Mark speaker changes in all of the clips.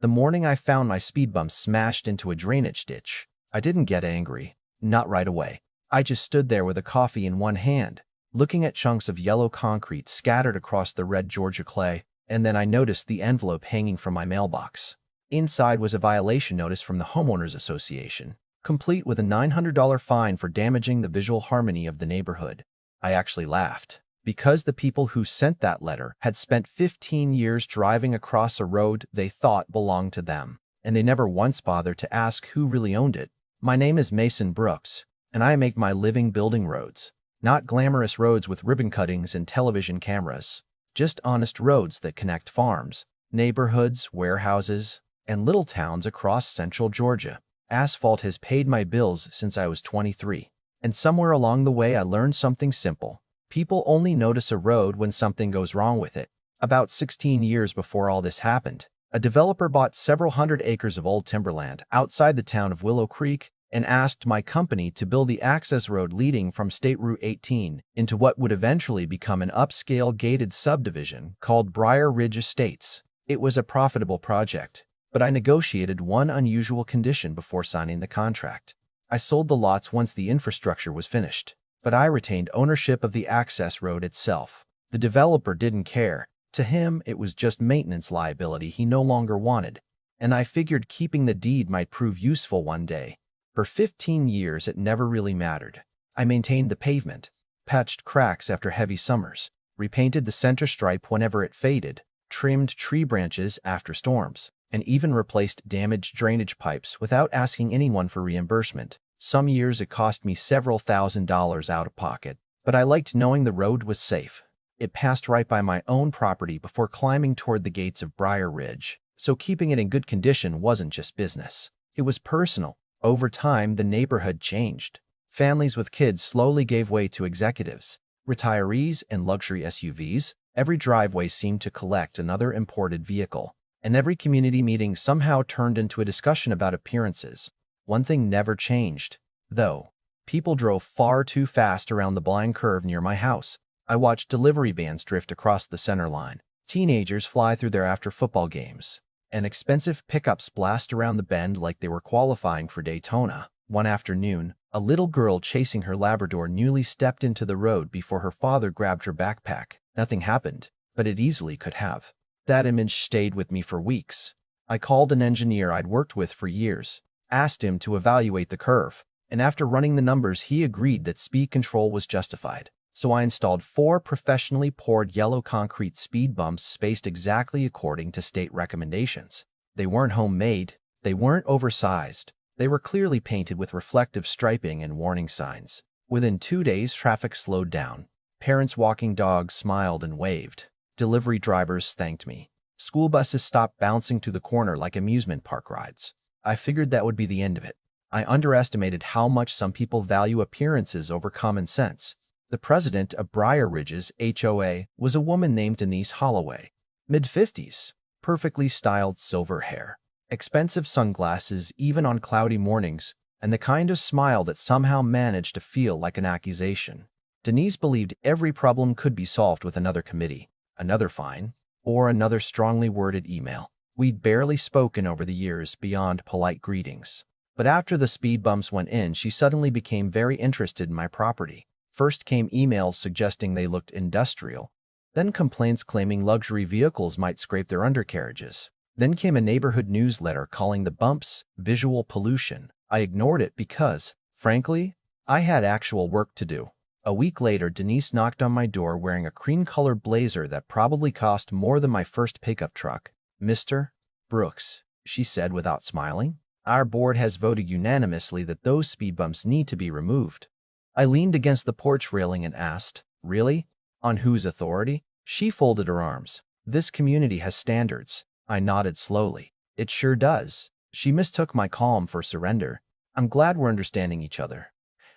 Speaker 1: The morning I found my speed bump smashed into a drainage ditch, I didn't get angry. Not right away. I just stood there with a coffee in one hand, looking at chunks of yellow concrete scattered across the red Georgia clay, and then I noticed the envelope hanging from my mailbox. Inside was a violation notice from the Homeowners Association, complete with a $900 fine for damaging the visual harmony of the neighborhood. I actually laughed, because the people who sent that letter had spent 15 years driving across a road they thought belonged to them, and they never once bothered to ask who really owned it. My name is Mason Brooks, and I make my living building roads. Not glamorous roads with ribbon cuttings and television cameras, just honest roads that connect farms, neighborhoods, warehouses, and little towns across central Georgia. Asphalt has paid my bills since I was 23. And somewhere along the way I learned something simple. People only notice a road when something goes wrong with it. About 16 years before all this happened, a developer bought several hundred acres of old timberland outside the town of Willow Creek and asked my company to build the access road leading from State Route 18 into what would eventually become an upscale gated subdivision called Briar Ridge Estates. It was a profitable project, but I negotiated one unusual condition before signing the contract. I sold the lots once the infrastructure was finished, but I retained ownership of the access road itself. The developer didn't care. To him, it was just maintenance liability he no longer wanted, and I figured keeping the deed might prove useful one day. For 15 years, it never really mattered. I maintained the pavement, patched cracks after heavy summers, repainted the center stripe whenever it faded, trimmed tree branches after storms, and even replaced damaged drainage pipes without asking anyone for reimbursement. Some years it cost me several $1,000s out of pocket, but I liked knowing the road was safe. It passed right by my own property before climbing toward the gates of Briar Ridge, so keeping it in good condition wasn't just business. It was personal. Over time, the neighborhood changed. Families with kids slowly gave way to executives, retirees, and luxury SUVs. Every driveway seemed to collect another imported vehicle, and every community meeting somehow turned into a discussion about appearances. One thing never changed, though. People drove far too fast around the blind curve near my house. I watched delivery vans drift across the center line, teenagers fly through there after football games, and expensive pickups blast around the bend like they were qualifying for Daytona. One afternoon, a little girl chasing her Labrador newly stepped into the road before her father grabbed her backpack. Nothing happened, but it easily could have. That image stayed with me for weeks. I called an engineer I'd worked with for years, asked him to evaluate the curve, and after running the numbers, he agreed that speed control was justified. So I installed 4 professionally poured yellow concrete speed bumps spaced exactly according to state recommendations. They weren't homemade, they weren't oversized, they were clearly painted with reflective striping and warning signs. Within 2 days, traffic slowed down. Parents walking dogs smiled and waved. Delivery drivers thanked me. School buses stopped bouncing to the corner like amusement park rides. I figured that would be the end of it. I underestimated how much some people value appearances over common sense. The president of Briar Ridge's HOA was a woman named Denise Holloway, mid-50s, perfectly styled silver hair, expensive sunglasses even on cloudy mornings, and the kind of smile that somehow managed to feel like an accusation. Denise believed every problem could be solved with another committee, another fine, or another strongly worded email. We'd barely spoken over the years beyond polite greetings. But after the speed bumps went in, she suddenly became very interested in my property. First came emails suggesting they looked industrial, then complaints claiming luxury vehicles might scrape their undercarriages. Then came a neighborhood newsletter calling the bumps visual pollution. I ignored it because, frankly, I had actual work to do. A week later, Denise knocked on my door wearing a cream-colored blazer that probably cost more than my first pickup truck. "Mr. Brooks," she said without smiling, "our board has voted unanimously that those speed bumps need to be removed." I leaned against the porch railing and asked, "Really? On whose authority?" She folded her arms. "This community has standards." I nodded slowly. "It sure does." She mistook my calm for surrender. "I'm glad we're understanding each other."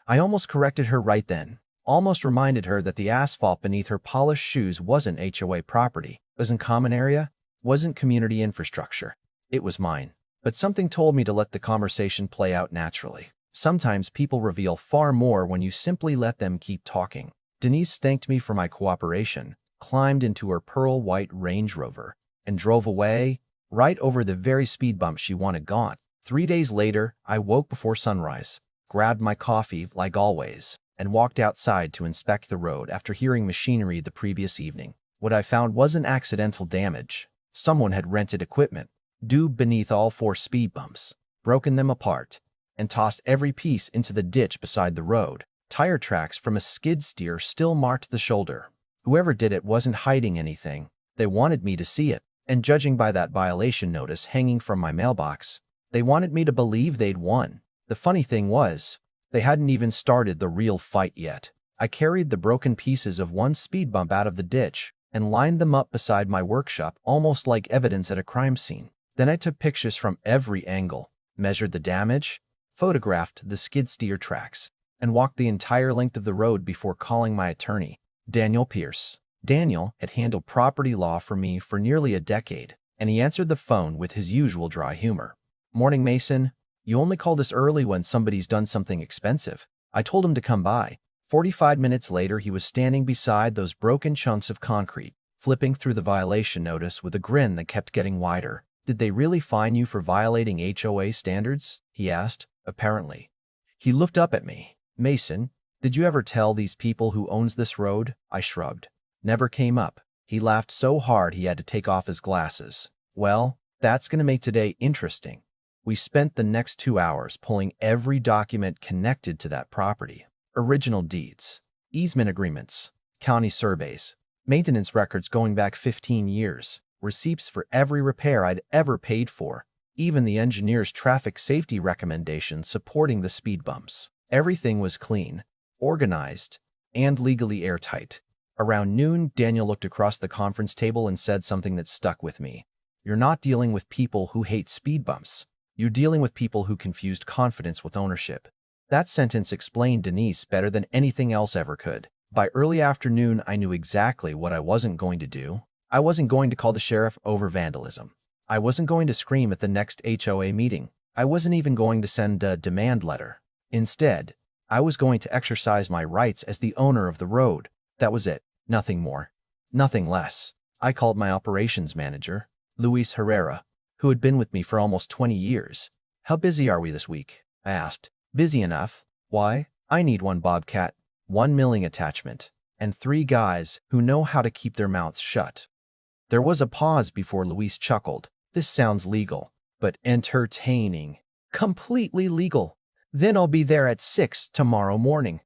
Speaker 1: I almost corrected her right then. Almost reminded her that the asphalt beneath her polished shoes wasn't HOA property, wasn't common area, wasn't community infrastructure. It was mine. But something told me to let the conversation play out naturally. Sometimes people reveal far more when you simply let them keep talking. Denise thanked me for my cooperation, climbed into her pearl white Range Rover, and drove away, right over the very speed bump she wanted gone. 3 days later, I woke before sunrise, grabbed my coffee like always, and walked outside to inspect the road after hearing machinery the previous evening. What I found wasn't accidental damage. Someone had rented equipment, dug beneath all 4 speed bumps, broken them apart, and tossed every piece into the ditch beside the road. Tire tracks from a skid steer still marked the shoulder. Whoever did it wasn't hiding anything. They wanted me to see it, and judging by that violation notice hanging from my mailbox, they wanted me to believe they'd won. The funny thing was, they hadn't even started the real fight yet. I carried the broken pieces of 1 speed bump out of the ditch and lined them up beside my workshop almost like evidence at a crime scene. Then I took pictures from every angle, measured the damage, photographed the skid steer tracks, and walked the entire length of the road before calling my attorney, Daniel Pierce. Daniel had handled property law for me for nearly a decade, and he answered the phone with his usual dry humor. "Morning, Mason. You only call this early when somebody's done something expensive." I told him to come by. 45 minutes later, he was standing beside those broken chunks of concrete, flipping through the violation notice with a grin that kept getting wider. "Did they really fine you for violating HOA standards?" he asked, apparently. He looked up at me. "Mason, did you ever tell these people who owns this road?" I shrugged. "Never came up." He laughed so hard he had to take off his glasses. "Well, that's going to make today interesting." We spent the next 2 hours pulling every document connected to that property. Original deeds, easement agreements, county surveys, maintenance records going back 15 years, receipts for every repair I'd ever paid for, even the engineer's traffic safety recommendations supporting the speed bumps. Everything was clean, organized, and legally airtight. Around noon, Daniel looked across the conference table and said something that stuck with me. "You're not dealing with people who hate speed bumps. You're dealing with people who confused confidence with ownership." That sentence explained Denise better than anything else ever could. By early afternoon, I knew exactly what I wasn't going to do. I wasn't going to call the sheriff over vandalism. I wasn't going to scream at the next HOA meeting. I wasn't even going to send a demand letter. Instead, I was going to exercise my rights as the owner of the road. That was it. Nothing more. Nothing less. I called my operations manager, Luis Herrera, who had been with me for almost 20 years. "How busy are we this week?" I asked. "Busy enough. Why? I need 1 bobcat, 1 milling attachment, and 3 guys who know how to keep their mouths shut." There was a pause before Luis chuckled. "This sounds legal, but entertaining." "Completely legal. Then I'll be there at 6 tomorrow morning."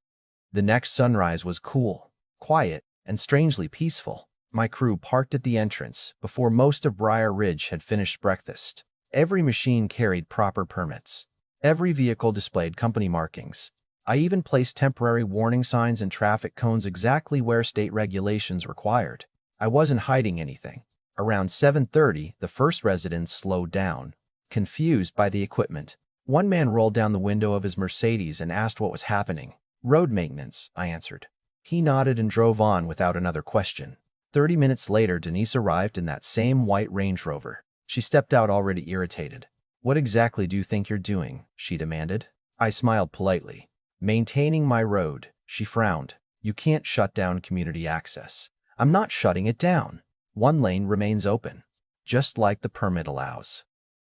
Speaker 1: The next sunrise was cool, quiet, and strangely peaceful. My crew parked at the entrance before most of Briar Ridge had finished breakfast. Every machine carried proper permits. Every vehicle displayed company markings. I even placed temporary warning signs and traffic cones exactly where state regulations required. I wasn't hiding anything. Around 7:30, the first residents slowed down, confused by the equipment. One man rolled down the window of his Mercedes and asked what was happening. "Road maintenance," I answered. He nodded and drove on without another question. 30 minutes later, Denise arrived in that same white Range Rover. She stepped out already irritated. "What exactly do you think you're doing?" she demanded. I smiled politely. "Maintaining my road." She frowned. "You can't shut down community access." "I'm not shutting it down. 1 lane remains open, just like the permit allows."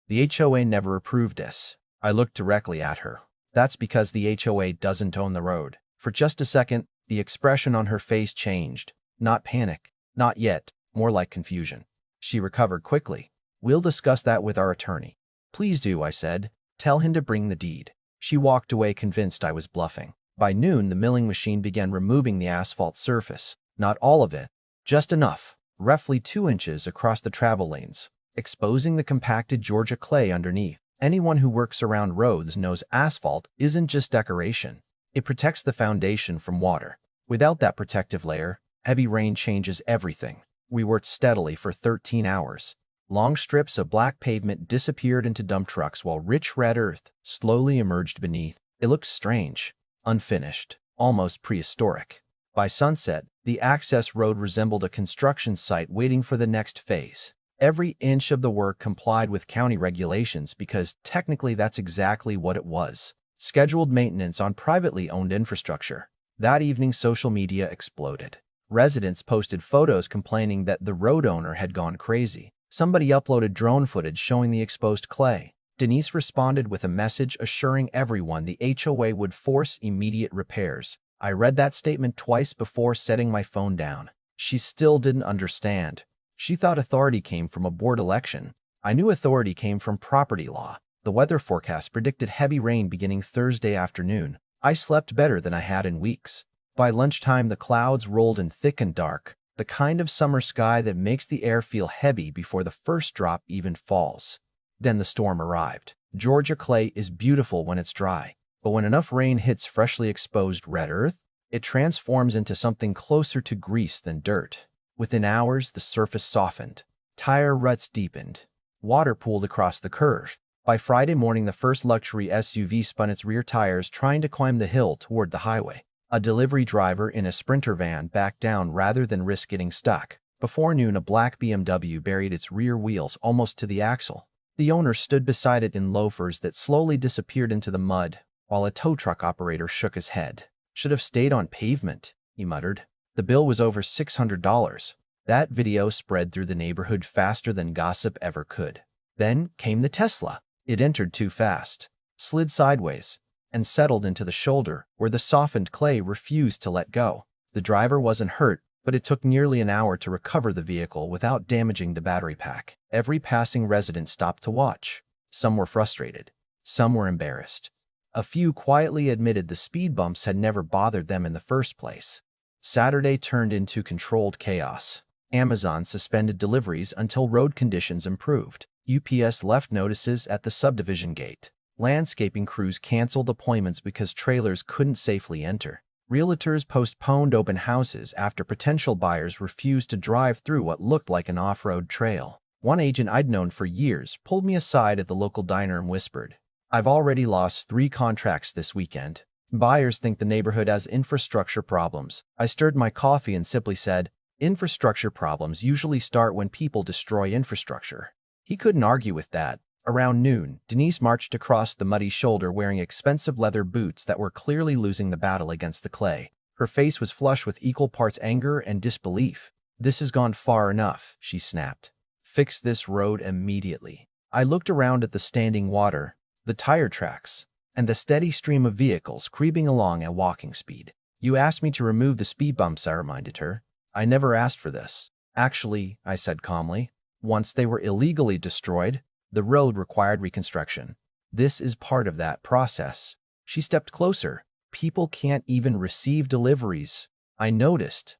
Speaker 1: "The HOA never approved this." I looked directly at her. "That's because the HOA doesn't own the road." For just a second, the expression on her face changed. Not panic. Not yet. More like confusion. She recovered quickly. "We'll discuss that with our attorney." "Please do," I said. "Tell him to bring the deed." She walked away convinced I was bluffing. By noon, the milling machine began removing the asphalt surface. Not all of it, just enough, roughly 2 inches across the travel lanes, exposing the compacted Georgia clay underneath. Anyone who works around roads knows asphalt isn't just decoration. It protects the foundation from water. Without that protective layer, heavy rain changes everything. We worked steadily for 13 hours. Long strips of black pavement disappeared into dump trucks while rich red earth slowly emerged beneath. It looked strange, unfinished, almost prehistoric. By sunset, the access road resembled a construction site waiting for the next phase. Every inch of the work complied with county regulations because technically that's exactly what it was. Scheduled maintenance on privately owned infrastructure. That evening, social media exploded. Residents posted photos complaining that the road owner had gone crazy. Somebody uploaded drone footage showing the exposed clay. Denise responded with a message assuring everyone the HOA would force immediate repairs. I read that statement twice before setting my phone down. She still didn't understand. She thought authority came from a board election. I knew authority came from property law. The weather forecast predicted heavy rain beginning Thursday afternoon. I slept better than I had in weeks. By lunchtime, the clouds rolled in thick and dark, the kind of summer sky that makes the air feel heavy before the first drop even falls. Then the storm arrived. Georgia clay is beautiful when it's dry, but when enough rain hits freshly exposed red earth, it transforms into something closer to grease than dirt. Within hours, the surface softened. Tire ruts deepened. Water pooled across the curve. By Friday morning, the first luxury SUV spun its rear tires trying to climb the hill toward the highway. A delivery driver in a Sprinter van backed down rather than risk getting stuck. Before noon, a black BMW buried its rear wheels almost to the axle. The owner stood beside it in loafers that slowly disappeared into the mud, while a tow truck operator shook his head. "Should have stayed on pavement," he muttered. The bill was over $600. That video spread through the neighborhood faster than gossip ever could. Then came the Tesla. It entered too fast, slid sideways, and settled into the shoulder where the softened clay refused to let go. The driver wasn't hurt, but it took nearly an hour to recover the vehicle without damaging the battery pack. Every passing resident stopped to watch. Some were frustrated. Some were embarrassed. A few quietly admitted the speed bumps had never bothered them in the first place. Saturday turned into controlled chaos. Amazon suspended deliveries until road conditions improved. UPS left notices at the subdivision gate. Landscaping crews canceled appointments because trailers couldn't safely enter. Realtors postponed open houses after potential buyers refused to drive through what looked like an off-road trail. One agent I'd known for years pulled me aside at the local diner and whispered, "I've already lost 3 contracts this weekend. Buyers think the neighborhood has infrastructure problems." I stirred my coffee and simply said, "Infrastructure problems usually start when people destroy infrastructure." He couldn't argue with that. Around noon, Denise marched across the muddy shoulder wearing expensive leather boots that were clearly losing the battle against the clay. Her face was flushed with equal parts anger and disbelief. "This has gone far enough," she snapped. "Fix this road immediately." I looked around at the standing water, the tire tracks, and the steady stream of vehicles creeping along at walking speed. "You asked me to remove the speed bumps," I reminded her. "I never asked for this." "Actually," I said calmly, "once they were illegally destroyed, the road required reconstruction. This is part of that process." She stepped closer. "People can't even receive deliveries." I noticed.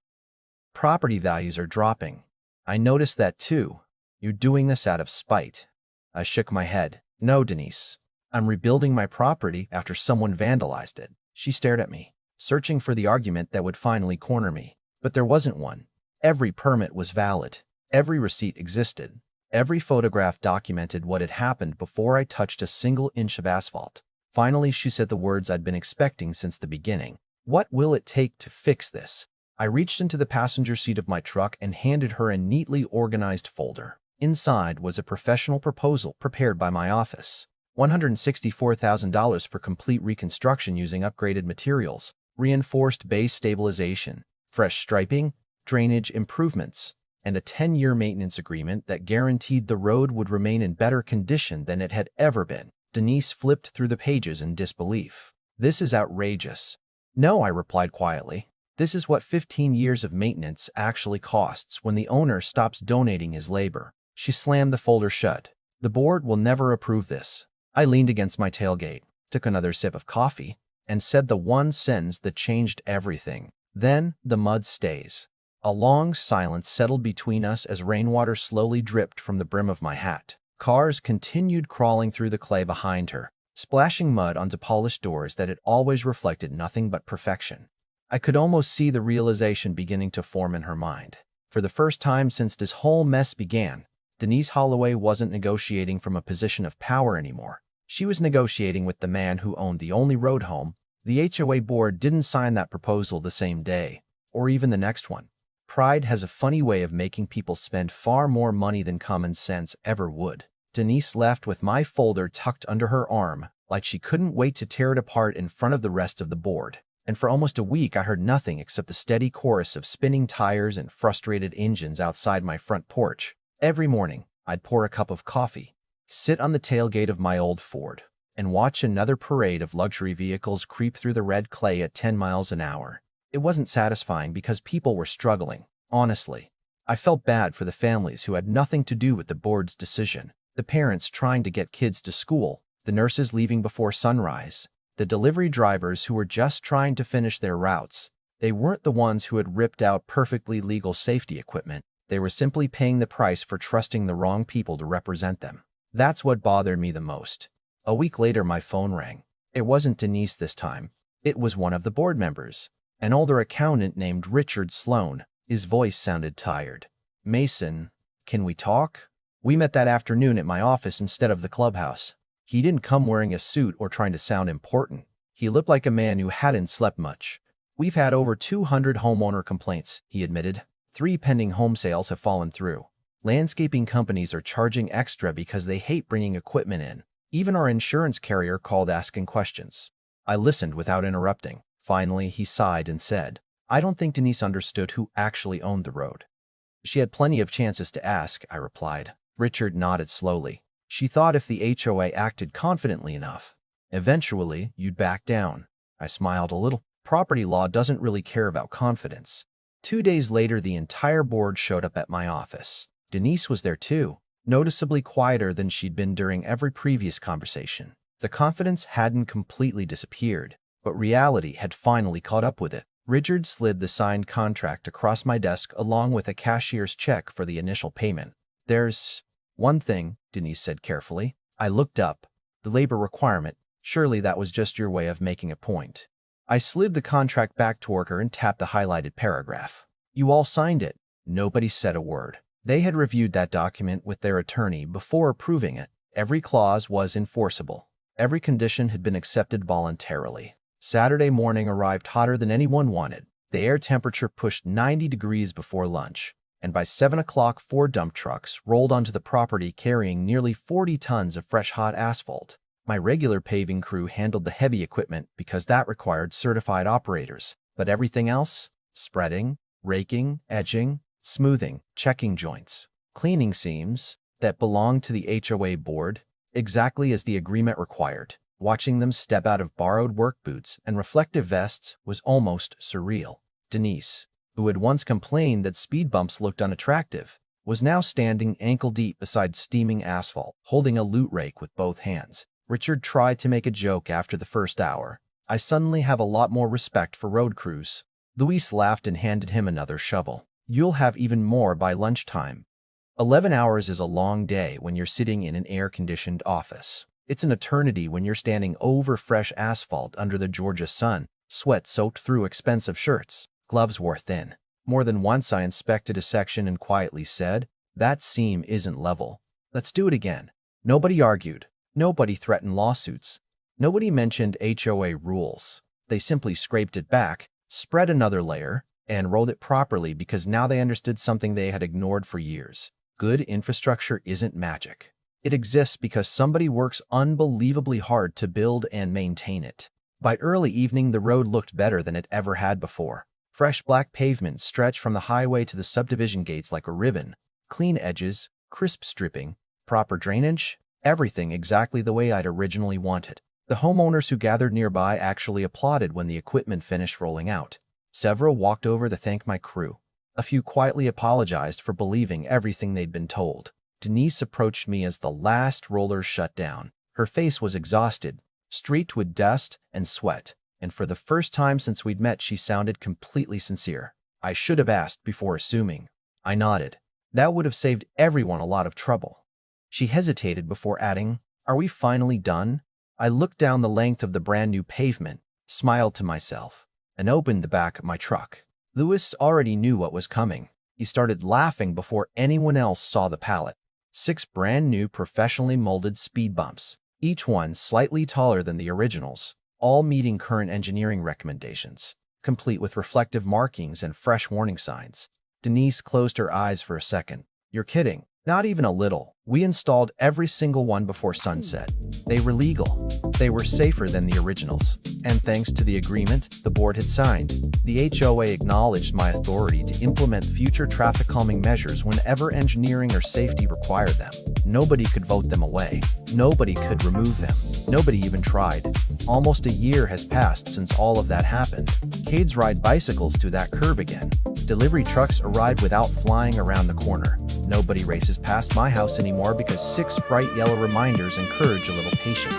Speaker 1: "Property values are dropping." "I noticed that too. You're doing this out of spite." I shook my head. "No, Denise. I'm rebuilding my property after someone vandalized it." She stared at me, searching for the argument that would finally corner me. But there wasn't one. Every permit was valid. Every receipt existed. Every photograph documented what had happened before I touched a single inch of asphalt. Finally, she said the words I'd been expecting since the beginning. "What will it take to fix this?" I reached into the passenger seat of my truck and handed her a neatly organized folder. Inside was a professional proposal prepared by my office. $164,000 for complete reconstruction using upgraded materials, reinforced base stabilization, fresh striping, drainage improvements, and a 10-year maintenance agreement that guaranteed the road would remain in better condition than it had ever been. Denise flipped through the pages in disbelief. "This is outrageous." "No," I replied quietly. "This is what 15 years of maintenance actually costs when the owner stops donating his labor." She slammed the folder shut. "The board will never approve this." I leaned against my tailgate, took another sip of coffee, and said the one sentence that changed everything. "Then the mud stays." A long silence settled between us as rainwater slowly dripped from the brim of my hat. Cars continued crawling through the clay behind her, splashing mud onto polished doors that had always reflected nothing but perfection. I could almost see the realization beginning to form in her mind. For the first time since this whole mess began, Denise Holloway wasn't negotiating from a position of power anymore. She was negotiating with the man who owned the only road home. The HOA board didn't sign that proposal the same day, or even the next one. Pride has a funny way of making people spend far more money than common sense ever would. Denise left with my folder tucked under her arm, like she couldn't wait to tear it apart in front of the rest of the board. And for almost a week, I heard nothing except the steady chorus of spinning tires and frustrated engines outside my front porch. Every morning, I'd pour a cup of coffee, sit on the tailgate of my old Ford, and watch another parade of luxury vehicles creep through the red clay at 10 miles an hour. It wasn't satisfying because people were struggling, honestly. I felt bad for the families who had nothing to do with the board's decision, the parents trying to get kids to school, the nurses leaving before sunrise, the delivery drivers who were just trying to finish their routes. They weren't the ones who had ripped out perfectly legal safety equipment. They were simply paying the price for trusting the wrong people to represent them. That's what bothered me the most. A week later, my phone rang. It wasn't Denise this time. It was one of the board members, an older accountant named Richard Sloan. His voice sounded tired. "Mason, can we talk? We met that afternoon at my office instead of the clubhouse." He didn't come wearing a suit or trying to sound important. He looked like a man who hadn't slept much. "We've had over 200 homeowner complaints," he admitted. 3 pending home sales have fallen through. Landscaping companies are charging extra because they hate bringing equipment in. Even our insurance carrier called asking questions. I listened without interrupting. Finally, he sighed and said, "I don't think Denise understood who actually owned the road." "She had plenty of chances to ask," I replied. Richard nodded slowly. "She thought if the HOA acted confidently enough, eventually you'd back down." I smiled a little. Property law doesn't really care about confidence. 2 days later, the entire board showed up at my office. Denise was there too, noticeably quieter than she'd been during every previous conversation. The confidence hadn't completely disappeared, but reality had finally caught up with it. Richard slid the signed contract across my desk along with a cashier's check for the initial payment. "There's one thing," Denise said carefully. I looked up. "The labor requirement. Surely that was just your way of making a point." I slid the contract back toward her and tapped the highlighted paragraph. "You all signed it." Nobody said a word. They had reviewed that document with their attorney before approving it. Every clause was enforceable. Every condition had been accepted voluntarily. Saturday morning arrived hotter than anyone wanted. The air temperature pushed 90 degrees before lunch, and by 7 o'clock 4 dump trucks rolled onto the property carrying nearly 40 tons of fresh hot asphalt. My regular paving crew handled the heavy equipment because that required certified operators, but everything else, spreading, raking, edging, smoothing, checking joints, cleaning seams, that belonged to the HOA board, exactly as the agreement required. Watching them step out of borrowed work boots and reflective vests was almost surreal. Denise, who had once complained that speed bumps looked unattractive, was now standing ankle-deep beside steaming asphalt, holding a loot rake with both hands. Richard tried to make a joke after the first hour. "I suddenly have a lot more respect for road crews." Luis laughed and handed him another shovel. "You'll have even more by lunchtime." 11 hours is a long day when you're sitting in an air-conditioned office. It's an eternity when you're standing over fresh asphalt under the Georgia sun, sweat soaked through expensive shirts, gloves wore thin. More than once I inspected a section and quietly said, "That seam isn't level. Let's do it again." Nobody argued. Nobody threatened lawsuits. Nobody mentioned HOA rules. They simply scraped it back, spread another layer, and rolled it properly because now they understood something they had ignored for years. Good infrastructure isn't magic. It exists because somebody works unbelievably hard to build and maintain it. By early evening, the road looked better than it ever had before. Fresh black pavement stretched from the highway to the subdivision gates like a ribbon. Clean edges, crisp stripping, proper drainage, everything exactly the way I'd originally wanted. The homeowners who gathered nearby actually applauded when the equipment finished rolling out. Several walked over to thank my crew. A few quietly apologized for believing everything they'd been told. Denise approached me as the last roller shut down. Her face was exhausted, streaked with dust and sweat, and for the first time since we'd met, she sounded completely sincere. I should have asked before assuming. I nodded. That would have saved everyone a lot of trouble. She hesitated before adding, "Are we finally done?" I looked down the length of the brand new pavement, smiled to myself, and opened the back of my truck. Louis already knew what was coming. He started laughing before anyone else saw the pallet. 6 brand new professionally molded speed bumps, each one slightly taller than the originals, all meeting current engineering recommendations, complete with reflective markings and fresh warning signs. Denise closed her eyes for a second. "You're kidding." "Not even a little. We installed every single one before sunset. They were legal. They were safer than the originals. And thanks to the agreement the board had signed, the HOA acknowledged my authority to implement future traffic calming measures whenever engineering or safety required them. Nobody could vote them away. Nobody could remove them. Nobody even tried. Almost a year has passed since all of that happened. Kids ride bicycles to that curb again. Delivery trucks arrive without flying around the corner. Nobody races past my house anymore because 6 bright yellow reminders encourage a little patience.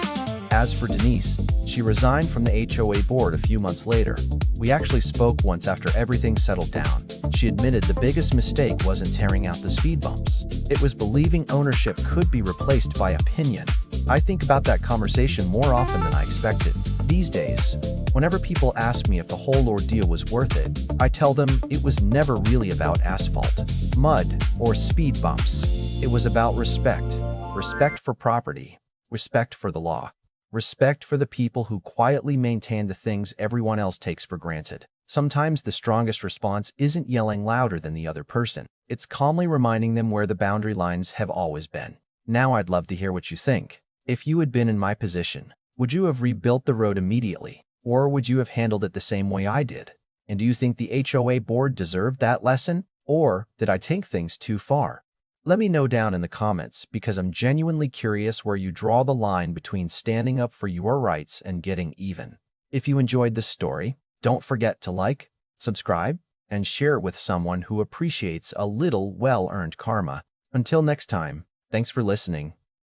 Speaker 1: As for Denise, she resigned from the HOA board a few months later. We actually spoke once after everything settled down. She admitted the biggest mistake wasn't tearing out the speed bumps. It was believing ownership could be replaced by opinion. I think about that conversation more often than I expected. These days, whenever people ask me if the whole ordeal was worth it, I tell them it was never really about asphalt, mud, or speed bumps. It was about respect. Respect for property. Respect for the law. Respect for the people who quietly maintain the things everyone else takes for granted. Sometimes the strongest response isn't yelling louder than the other person. It's calmly reminding them where the boundary lines have always been. Now I'd love to hear what you think. If you had been in my position, would you have rebuilt the road immediately, or would you have handled it the same way I did? And do you think the HOA board deserved that lesson, or did I take things too far? Let me know down in the comments because I'm genuinely curious where you draw the line between standing up for your rights and getting even. If you enjoyed this story, don't forget to like, subscribe, and share it with someone who appreciates a little well-earned karma. Until next time, thanks for listening.